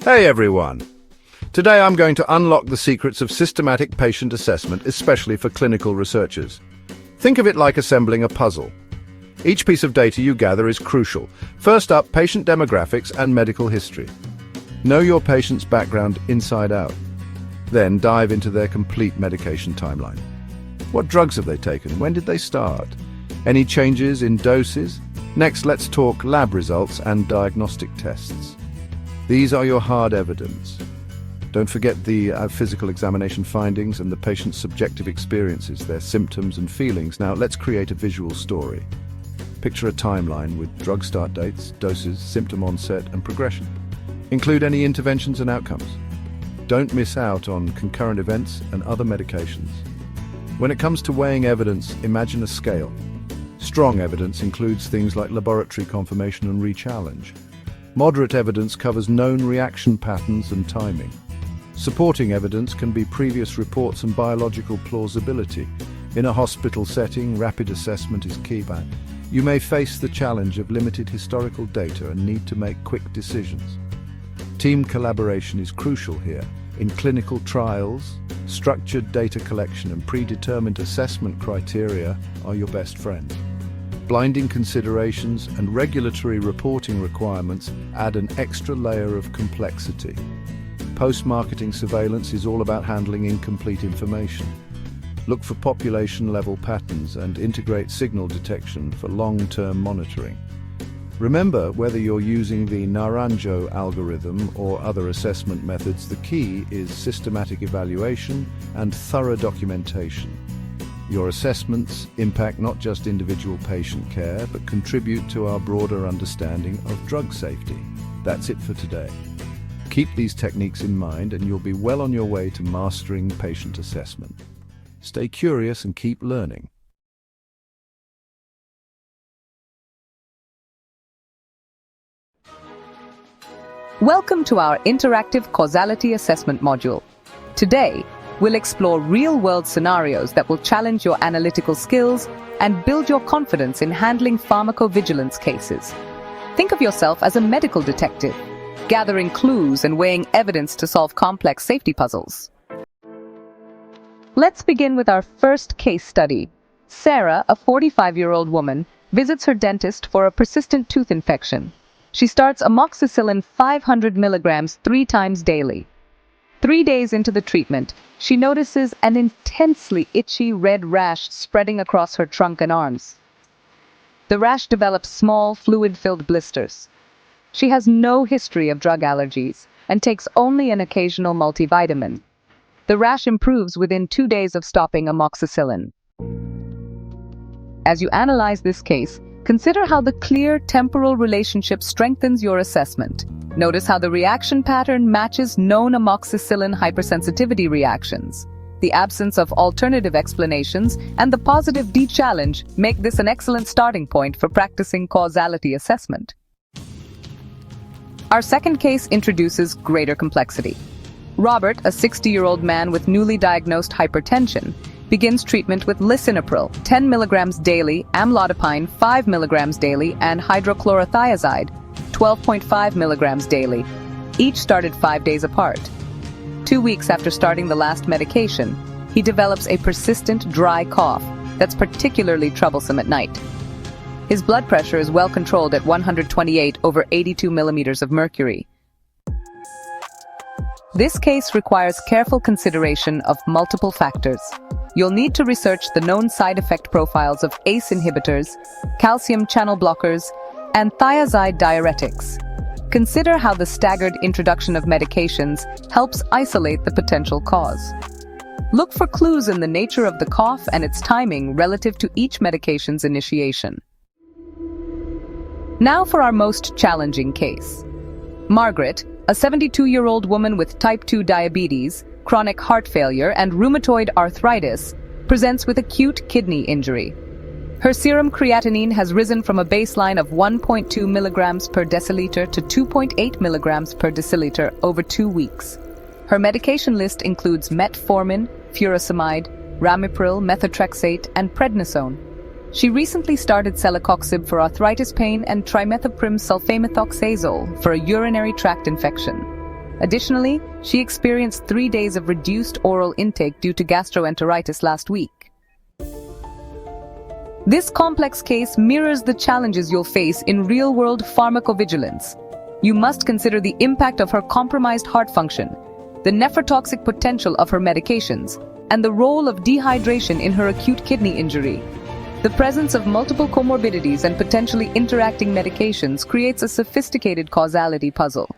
Hey everyone! Today I'm going to unlock the secrets of systematic patient assessment, especially for clinical researchers. Think of it like assembling a puzzle. Each piece of data you gather is crucial. First up, patient demographics and medical history. Know your patient's background inside out. Then dive into their complete medication timeline. What drugs have they taken? When did they start? Any changes in doses? Next, let's talk lab results and diagnostic tests. These are your hard evidence. Don't forget the physical examination findings and the patient's subjective experiences, their symptoms and feelings. Now, let's create a visual story. Picture a timeline with drug start dates, doses, symptom onset, and progression. Include any interventions and outcomes. Don't miss out on concurrent events and other medications. When it comes to weighing evidence, imagine a scale. Strong evidence includes things like laboratory confirmation and re-challenge. Moderate evidence covers known reaction patterns and timing. Supporting evidence can be previous reports and biological plausibility. In a hospital setting, rapid assessment is key. You may face the challenge of limited historical data and need to make quick decisions. Team collaboration is crucial here. In clinical trials, structured data collection and predetermined assessment criteria are your best friends. Blinding considerations and regulatory reporting requirements add an extra layer of complexity. Post-marketing surveillance is all about handling incomplete information. Look for population-level patterns and integrate signal detection for long-term monitoring. Remember, whether you're using the Naranjo algorithm or other assessment methods, the key is systematic evaluation and thorough documentation. Your assessments impact not just individual patient care, but contribute to our broader understanding of drug safety. That's it for today. Keep these techniques in mind and you'll be well on your way to mastering patient assessment. Stay curious and keep learning. Welcome to our interactive causality assessment module. Today, we'll explore real-world scenarios that will challenge your analytical skills and build your confidence in handling pharmacovigilance cases. Think of yourself as a medical detective, gathering clues and weighing evidence to solve complex safety puzzles. Let's begin with our first case study. Sarah, a 45-year-old woman, visits her dentist for a persistent tooth infection. She starts amoxicillin 500 milligrams 3 times daily. 3 days into the treatment, she notices an intensely itchy red rash spreading across her trunk and arms. The rash develops small, fluid-filled blisters. She has no history of drug allergies and takes only an occasional multivitamin. The rash improves within 2 days of stopping amoxicillin. As you analyze this case, consider how the clear temporal relationship strengthens your assessment. Notice how the reaction pattern matches known amoxicillin hypersensitivity reactions. The absence of alternative explanations and the positive D-challenge make this an excellent starting point for practicing causality assessment. Our second case introduces greater complexity. Robert, a 60-year-old man with newly diagnosed hypertension, begins treatment with lisinopril, 10 milligrams daily, amlodipine, 5 milligrams daily, and hydrochlorothiazide, 12.5 milligrams daily. Each started 5 days apart. 2 weeks after starting the last medication, he develops a persistent dry cough that's particularly troublesome at night. His blood pressure is well controlled at 128 over 82 millimeters of mercury. This case requires careful consideration of multiple factors. You'll need to research the known side effect profiles of ACE inhibitors, calcium channel blockers, and thiazide diuretics. Consider how the staggered introduction of medications helps isolate the potential cause. Look for clues in the nature of the cough and its timing relative to each medication's initiation. Now for our most challenging case. Margaret, a 72-year-old woman with type 2 diabetes, chronic heart failure, and rheumatoid arthritis, presents with acute kidney injury. Her serum creatinine has risen from a baseline of 1.2 milligrams per deciliter to 2.8 milligrams per deciliter over 2 weeks. Her medication list includes metformin, furosemide, ramipril, methotrexate, and prednisone. She recently started celecoxib for arthritis pain and trimethoprim sulfamethoxazole for a urinary tract infection. Additionally, she experienced 3 days of reduced oral intake due to gastroenteritis last week. This complex case mirrors the challenges you'll face in real-world pharmacovigilance. You must consider the impact of her compromised heart function, the nephrotoxic potential of her medications, and the role of dehydration in her acute kidney injury. The presence of multiple comorbidities and potentially interacting medications creates a sophisticated causality puzzle.